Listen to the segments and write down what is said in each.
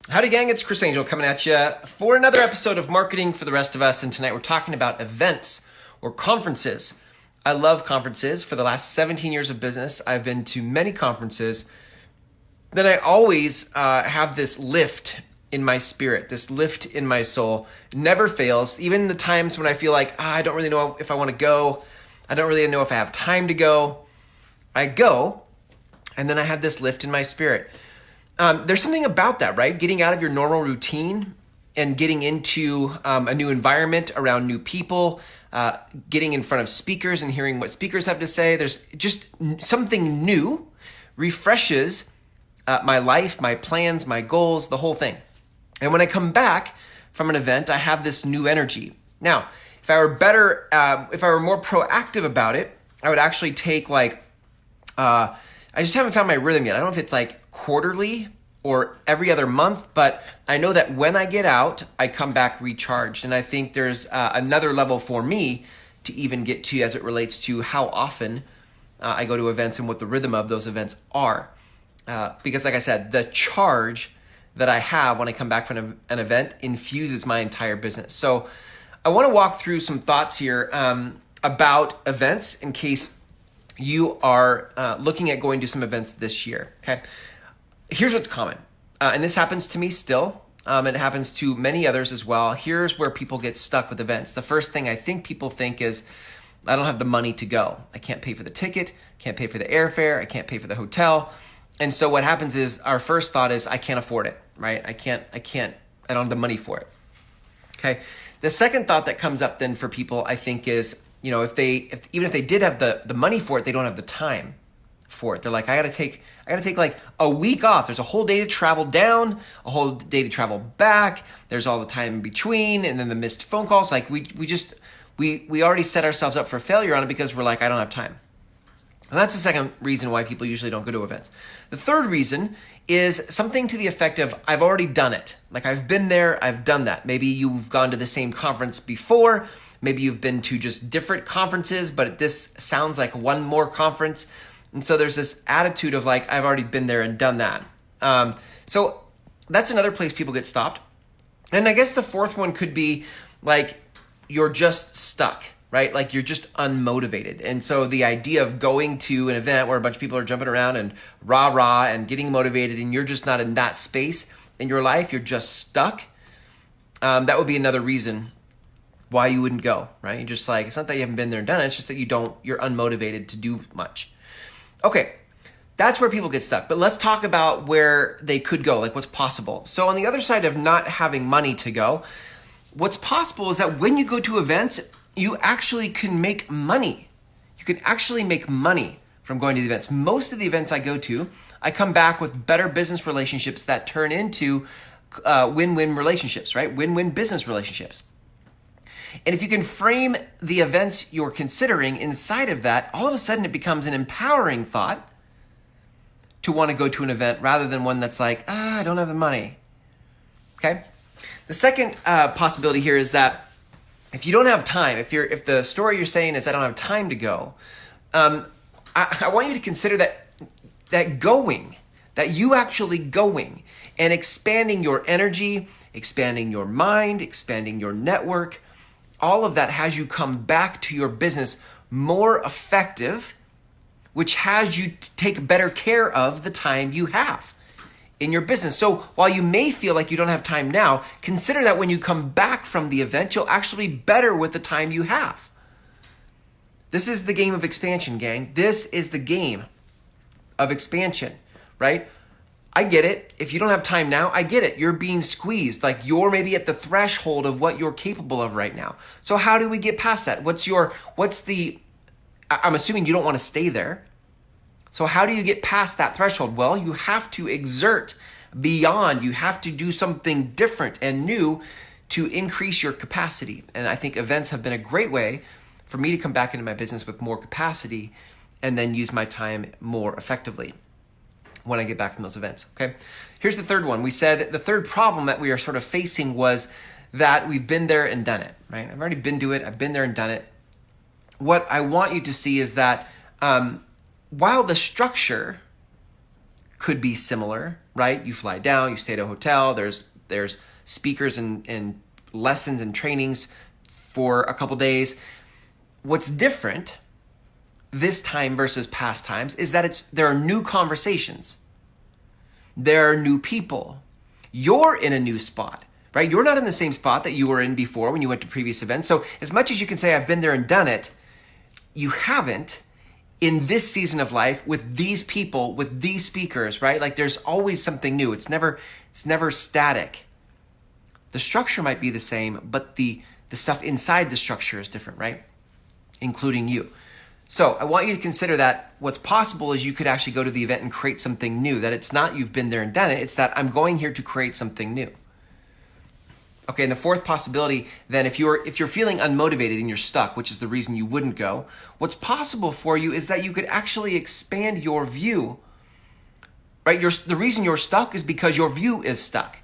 Howdy gang, it's Chris Angel coming at you for another episode of Marketing for the Rest of Us. And tonight we're talking about events or conferences. I love conferences. For the last 17 years of business, I've been to many conferences. Then I always have this lift in my spirit, this lift in my soul. It never fails. Even the times when I feel like, I don't really know if I want to go. I don't really know if I have time to go. I go, and then I have this lift in my spirit. There's something about that, right? Getting out of your normal routine and getting into a new environment around new people, getting in front of speakers and hearing what speakers have to say. There's just something new, refreshes my life, my plans, my goals, the whole thing. And when I come back from an event, I have this new energy. Now, if I were more proactive about it, I would actually take I just haven't found my rhythm yet. I don't know if it's like quarterly or every other month, but I know that when I get out, I come back recharged. And I think there's another level for me to even get to as it relates to how often I go to events and what the rhythm of those events are. Because like I said, the charge that I have when I come back from an event infuses my entire business. So I want to walk through some thoughts here about events in case you are looking at going to some events this year, okay? Here's what's common, and this happens to me still, and it happens to many others as well. Here's where people get stuck with events. The first thing I think people think is, I don't have the money to go. I can't pay for the ticket, can't pay for the airfare, I can't pay for the hotel. And so what happens is our first thought is, I can't afford it, right? I don't have the money for it, okay? The second thought that comes up then for people, I think is, even if they did have the money for it, they don't have the time for it. They're like, I gotta take like a week off. There's a whole day to travel down, a whole day to travel back. There's all the time in between, and then the missed phone calls. Like we already set ourselves up for failure on it because we're like, I don't have time. And that's the second reason why people usually don't go to events. The third reason is something to the effect of, I've already done it. Like I've been there, I've done that. Maybe you've gone to the same conference before. Maybe you've been to just different conferences, but this sounds like one more conference. And so there's this attitude of like, I've already been there and done that. So that's another place people get stopped. And I guess the fourth one could be like, you're just stuck, right? Like you're just unmotivated. And so the idea of going to an event where a bunch of people are jumping around and rah-rah and getting motivated, and you're just not in that space in your life, you're just stuck. That would be another reason why you wouldn't go, right? You're just like, it's not that you haven't been there and done it, it's just that you're unmotivated to do much. Okay, that's where people get stuck. But let's talk about where they could go, like what's possible. So on the other side of not having money to go, what's possible is that when you go to events, you actually can make money. You can actually make money from going to the events. Most of the events I go to, I come back with better business relationships that turn into win-win relationships, right? Win-win business relationships. And if you can frame the events you're considering inside of that, all of a sudden it becomes an empowering thought to want to go to an event rather than one that's like, I don't have the money. Okay? The second possibility here is that if you don't have time, if the story you're saying is I don't have time to go, I want you to consider that you actually going and expanding your energy, expanding your mind, expanding your network, all of that has you come back to your business more effective, which has you take better care of the time you have in your business. So while you may feel like you don't have time now, consider that when you come back from the event, you'll actually be better with the time you have. This is the game of expansion, gang. This is the game of expansion, right? I get it. If you don't have time now, I get it. You're being squeezed. Like you're maybe at the threshold of what you're capable of right now. So how do we get past that? I'm assuming you don't want to stay there. So how do you get past that threshold? Well, you have to exert beyond. You have to do something different and new to increase your capacity. And I think events have been a great way for me to come back into my business with more capacity and then use my time more effectively when I get back from those events, okay? Here's the third one. We said the third problem that we are sort of facing was that we've been there and done it, right? I've already been to it. I've been there and done it. What I want you to see is that while the structure could be similar, right? You fly down, you stay at a hotel, there's speakers and lessons and trainings for a couple days. What's different this time versus past times is that there are new conversations. There are new people. You're in a new spot, right? You're not in the same spot that you were in before when you went to previous events. So as much as you can say, I've been there and done it, you haven't in this season of life with these people, with these speakers, right? Like there's always something new. It's never static. The structure might be the same, but the stuff inside the structure is different, right? Including you. So I want you to consider that what's possible is you could actually go to the event and create something new, that it's not you've been there and done it, it's that I'm going here to create something new. Okay, and the fourth possibility, then if you're feeling unmotivated and you're stuck, which is the reason you wouldn't go, what's possible for you is that you could actually expand your view, right? The reason you're stuck is because your view is stuck.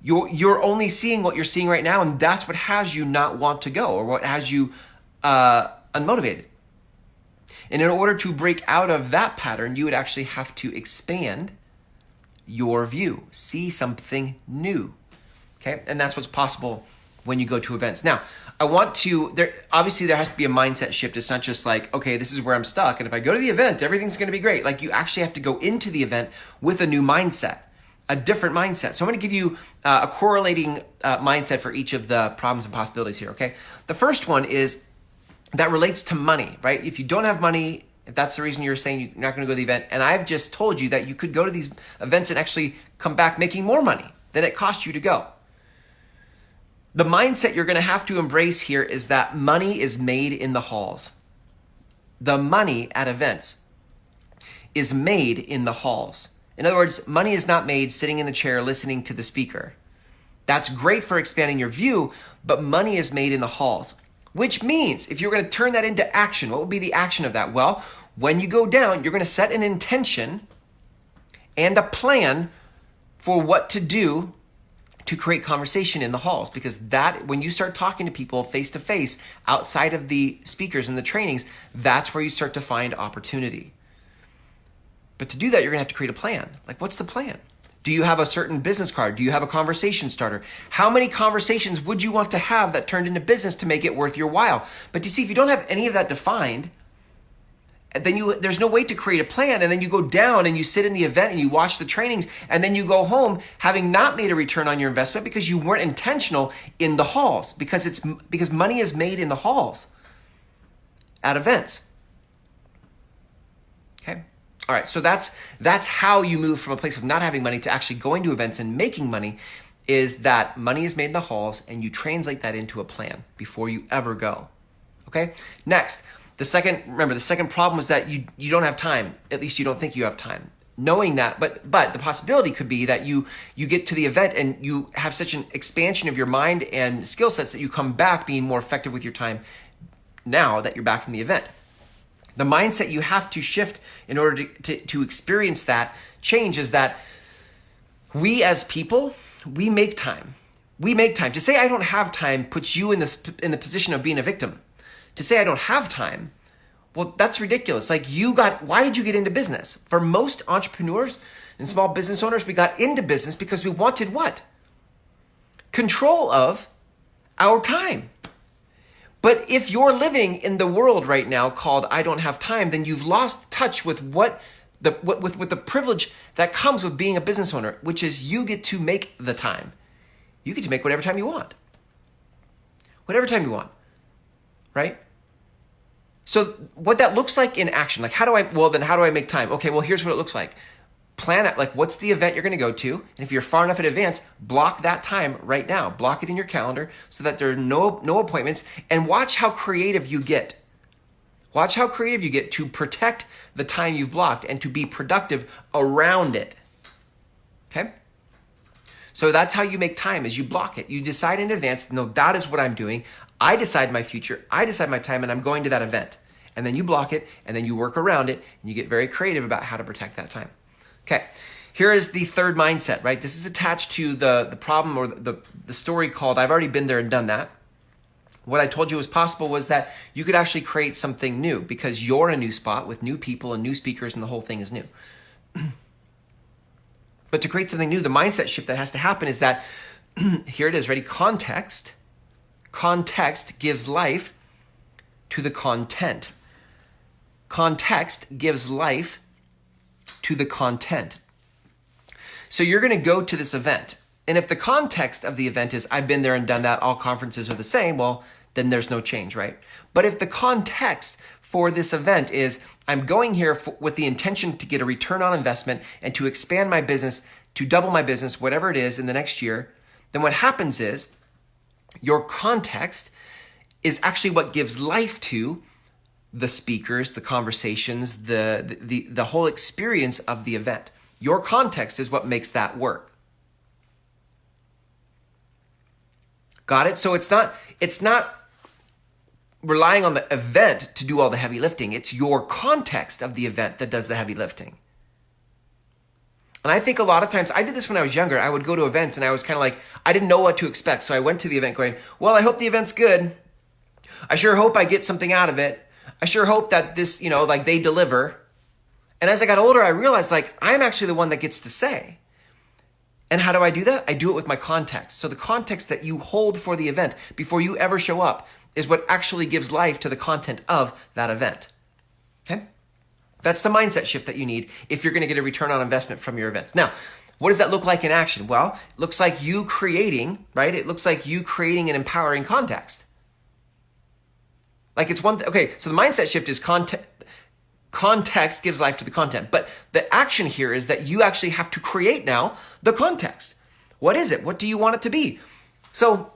You're only seeing what you're seeing right now, and that's what has you not want to go, or what has you unmotivated. And in order to break out of that pattern, you would actually have to expand your view, see something new. Okay, and that's what's possible when you go to events. Now, obviously there has to be a mindset shift. It's not just like, okay, this is where I'm stuck, and if I go to the event, everything's going to be great. Like you actually have to go into the event with a new mindset, a different mindset. So I'm going to give you a correlating mindset for each of the problems and possibilities here, okay? The first one is that relates to money, right? If you don't have money, if that's the reason you're saying you're not going to go to the event, and I've just told you that you could go to these events and actually come back making more money than it cost you to go. The mindset you're going to have to embrace here is that money is made in the halls. The money at events is made in the halls. In other words, money is not made sitting in the chair listening to the speaker. That's great for expanding your view, but money is made in the halls. Which means if you're going to turn that into action, what would be the action of that? Well, when you go down, you're going to set an intention and a plan for what to do to create conversation in the halls, because that, when you start talking to people face to face outside of the speakers and the trainings, that's where you start to find opportunity. But to do that, you're going to have to create a plan. Like, what's the plan? Do you have a certain business card? Do you have a conversation starter? How many conversations would you want to have that turned into business to make it worth your while? But you see, if you don't have any of that defined, then there's no way to create a plan, and then you go down and you sit in the event and you watch the trainings, and then you go home having not made a return on your investment because you weren't intentional in the halls, because money is made in the halls at events. Okay? All right, so that's how you move from a place of not having money to actually going to events and making money, is that money is made in the halls, and you translate that into a plan before you ever go. Okay? Next, the second problem is that you don't have time. At least you don't think you have time. Knowing that, but the possibility could be that you get to the event and you have such an expansion of your mind and skill sets that you come back being more effective with your time now that you're back from the event. The mindset you have to shift in order to experience that change is that we as people, we make time. We make time. To say I don't have time puts you in the position of being a victim. To say I don't have time, well, that's ridiculous. Like why did you get into business? For most entrepreneurs and small business owners, we got into business because we wanted what? Control of our time. But if you're living in the world right now called I don't have time, then you've lost touch with with the privilege that comes with being a business owner, which is you get to make the time. You get to make whatever time you want. Whatever time you want. Right? So what that looks like in action, like how do I make time? Okay, well, here's what it looks like. Plan out, like, what's the event you're going to go to? And if you're far enough in advance, block that time right now. Block it in your calendar so that there are no appointments, and watch how creative you get. Watch how creative you get to protect the time you've blocked and to be productive around it. Okay? So that's how you make time, is you block it. You decide in advance, no, that is what I'm doing. I decide my future, I decide my time, and I'm going to that event. And then you block it, and then you work around it, and you get very creative about how to protect that time. Okay, here is the third mindset, right? This is attached to the problem or the story called I've already been there and done that. What I told you was possible was that you could actually create something new because you're in a new spot with new people and new speakers, and the whole thing is new. But to create something new, the mindset shift that has to happen is that, here it is, ready? Context gives life to the content. Context gives life to the content. So you're going to go to this event. And if the context of the event is, I've been there and done that, all conferences are the same, well, then there's no change, right? But if the context for this event is, I'm going here with the intention to get a return on investment and to expand my business, to double my business, whatever it is in the next year, then what happens is your context is actually what gives life to the speakers, the conversations, the whole experience of the event. Your context is what makes that work. Got it? So it's not relying on the event to do all the heavy lifting. It's your context of the event that does the heavy lifting. And I think a lot of times, I did this when I was younger. I would go to events and I was kind of like, I didn't know what to expect. So I went to the event going, well, I hope the event's good. I sure hope I get something out of it. I sure hope that this, like they deliver. And as I got older, I realized like, I'm actually the one that gets to say. And how do I do that? I do it with my context. So the context that you hold for the event before you ever show up is what actually gives life to the content of that event. Okay? That's the mindset shift that you need if you're going to get a return on investment from your events. Now, what does that look like in action? Well, it looks like you creating, right? It looks like you creating an empowering context. Like it's one, okay, so the mindset shift is context gives life to the content. But the action here is that you actually have to create now the context. What is it? What do you want it to be? So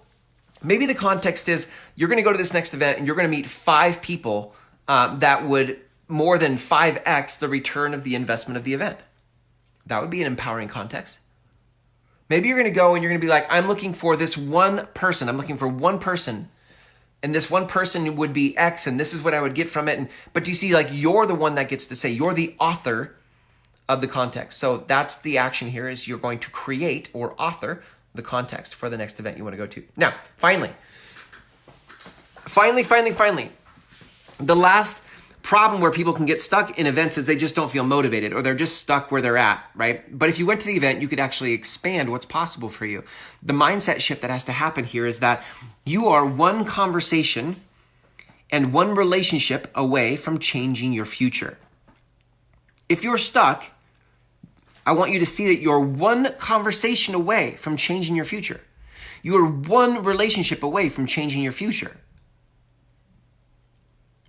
maybe the context is you're going to go to this next event and you're going to meet 5 people that would more than 5x the return of the investment of the event. That would be an empowering context. Maybe you're going to go and you're going to be like, I'm looking for this one person. I'm looking for one person. And this one person would be X, and this is what I would get from it. But do you see, like, you're the one that gets to say, you're the author of the context. So that's the action here is you're going to create or author the context for the next event you want to go to. Now, finally, the last problem where people can get stuck in events is they just don't feel motivated or they're just stuck where they're at, right? But if you went to the event, you could actually expand what's possible for you. The mindset shift that has to happen here is that you are one conversation and one relationship away from changing your future. If you're stuck, I want you to see that you're one conversation away from changing your future. You are one relationship away from changing your future.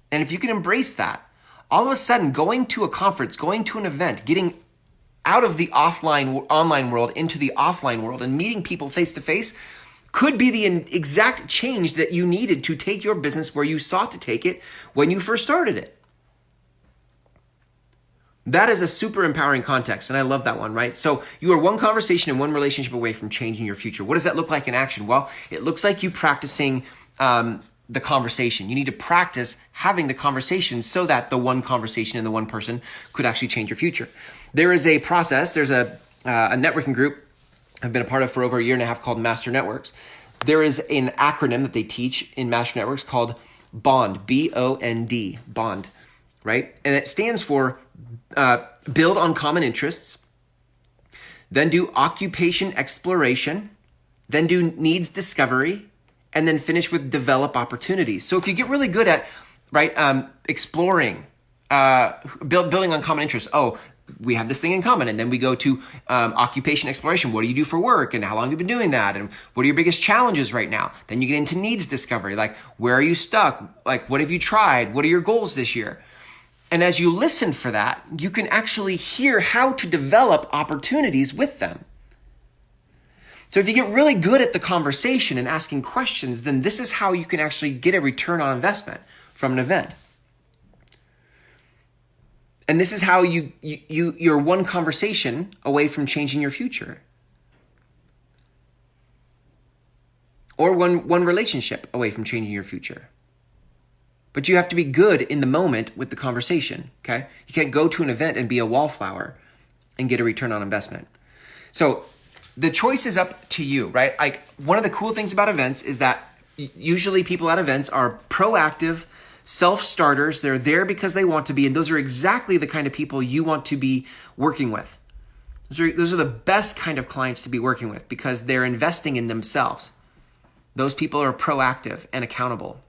And if you can embrace that, all of a sudden going to a conference, going to an event, getting out of the online world into the offline world and meeting people face to face could be the exact change that you needed to take your business where you sought to take it when you first started it. That is a super empowering context, and I love that one, right? So you are one conversation and one relationship away from changing your future. What does that look like in action? Well, it looks like you practicing the conversation. You need to practice having the conversation so that the one conversation and the one person could actually change your future. There is a process. There's a networking group I've been a part of for over a year and a half called Master Networks. There is an acronym that they teach in Master Networks called BOND, B-O-N-D, BOND, right? And it stands for build on common interests, then do occupation exploration, then do needs discovery, and then finish with develop opportunities. So if you get really good at, exploring, building on common interests, we have this thing in common. And then we go to occupation exploration. What do you do for work? And how long have you been doing that? And what are your biggest challenges right now? Then you get into needs discovery. Like, where are you stuck? Like, what have you tried? What are your goals this year? And as you listen for that, you can actually hear how to develop opportunities with them. So if you get really good at the conversation and asking questions, then this is how you can actually get a return on investment from an event. And this is how you're one conversation away from changing your future. Or one relationship away from changing your future. But you have to be good in the moment with the conversation, okay? You can't go to an event and be a wallflower and get a return on investment. So the choice is up to you, right? Like, one of the cool things about events is that usually people at events are proactive, self-starters. They're there because they want to be, and those are exactly the kind of people you want to be working with. Those are the best kind of clients to be working with because they're investing in themselves. Those people are proactive and accountable.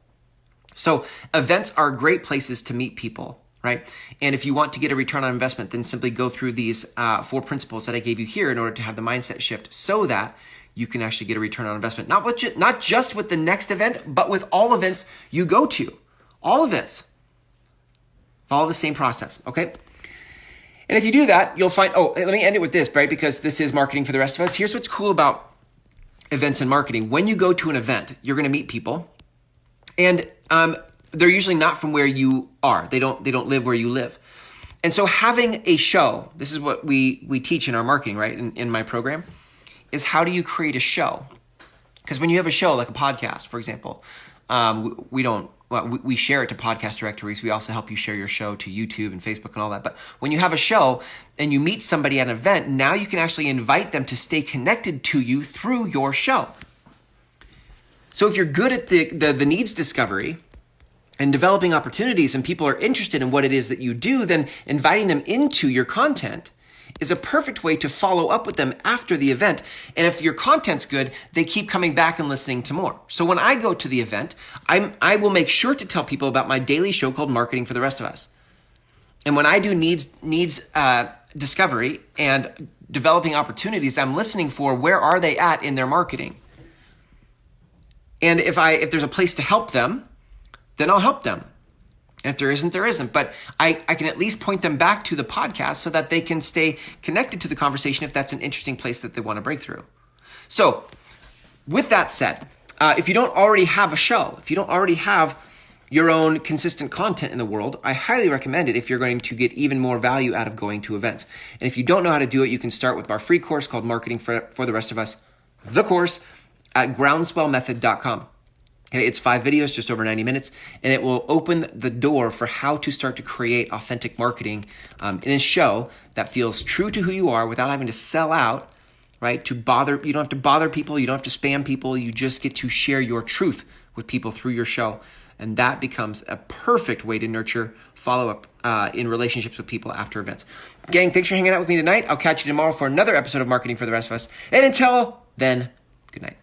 So events are great places to meet people, right? And if you want to get a return on investment, then simply go through these 4 principles that I gave you here in order to have the mindset shift so that you can actually get a return on investment. Not just with the next event, but with all events you go to. All events. Follow the same process, okay? And if you do that, you'll find, let me end it with this, right? Because this is marketing for the rest of us. Here's what's cool about events and marketing. When you go to an event, you're going to meet people, and they're usually not from where you are. They don't live where you live. And so having a show, this is what we teach in our marketing, right? In my program, is how do you create a show? Because when you have a show, like a podcast, for example, we share it to podcast directories. We also help you share your show to YouTube and Facebook and all that. But when you have a show and you meet somebody at an event, now you can actually invite them to stay connected to you through your show. So if you're good at the needs discovery and developing opportunities and people are interested in what it is that you do, then inviting them into your content is a perfect way to follow up with them after the event. And if your content's good, they keep coming back and listening to more. So when I go to the event, I will make sure to tell people about my daily show called Marketing for the Rest of Us. And when I do needs discovery and developing opportunities, I'm listening for where are they at in their marketing. And if there's a place to help them, then I'll help them. And if there isn't, there isn't. But I can at least point them back to the podcast so that they can stay connected to the conversation if that's an interesting place that they want to break through. So with that said, if you don't already have a show, if you don't already have your own consistent content in the world, I highly recommend it if you're going to get even more value out of going to events. And if you don't know how to do it, you can start with our free course called Marketing for the Rest of Us, the course, at groundswellmethod.com. It's 5 videos, just over 90 minutes, and it will open the door for how to start to create authentic marketing in a show that feels true to who you are without having to sell out, right? You don't have to bother people. You don't have to spam people. You just get to share your truth with people through your show. And that becomes a perfect way to nurture follow-up in relationships with people after events. Gang, thanks for hanging out with me tonight. I'll catch you tomorrow for another episode of Marketing for the Rest of Us. And until then, good night.